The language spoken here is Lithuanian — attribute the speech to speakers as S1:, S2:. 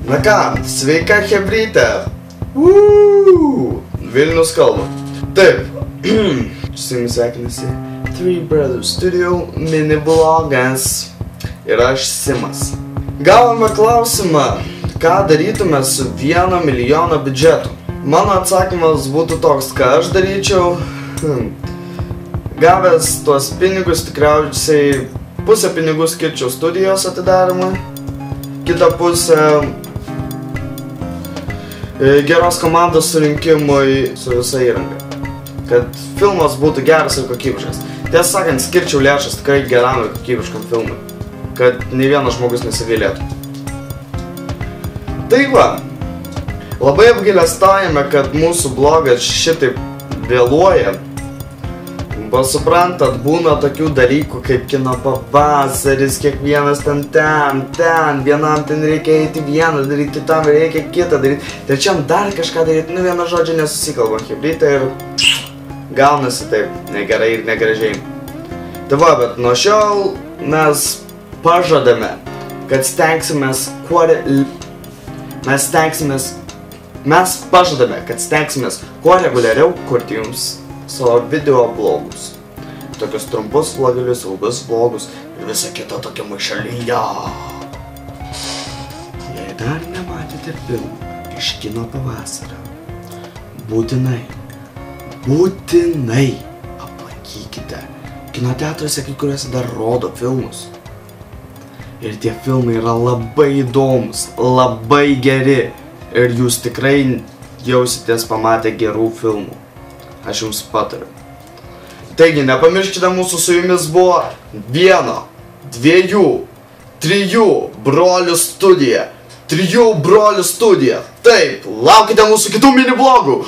S1: Na ką, sveika chebrytė. Vilnius kalba. Taip, su jumis sveikinasi Three Brothers Studio mini vlogas. Ir aš Simas. Gavome klausimą, ką darytume su 1 milijono biudžetu. Mano atsakymas būtų toks, ką aš daryčiau. Gavęs tuos pinigus, tikriausiai pusę pinigų skirčiau studijos atidarimui, kitą pusę geros komandos surinkimui su visa įranga, kad filmas būtų geras ir kokybiškas. Tiesą sakant, skirčiau lėšas tikrai geram ir kokybiškam filmui, kad nei vienas žmogus nesigailėtų. Tai va, labai apgailestaujame, kad mūsų blogas šitaip vėluoja. Suprantat, būna tokių dalykų kaip kino pavasaris, kiekvienas ten, vienam ten reikia eiti vieną daryti, kitam reikia kitą daryti, trečiam dar kažką daryti, vieną žodžią nesusikalbam chebrytė ir gaunasi taip, negerai ir negražiai. Tai va, bet nuo šiol mes pažadame, kad stengsimės kuo reguliariau kurti jums savo video vlogus. Tokius trumpus vlogelius, ilgus vlogus ir visą kitą tokią maišalyje. Jei dar nematėte filmų iš kino pavasario, būtinai aplankykite. Kino teatruose kai kuriuose dar rodo filmus. Ir tie filmai yra labai įdomus, labai geri. Ir jūs tikrai jausitės pamatę gerų filmų. Aš jums patariu. Taigi, nepamirškite, mūsų su jumis buvo 1, 2, 3 brolių studija. 3 brolių studija. Taip, laukite mūsų kitų mini vlogų.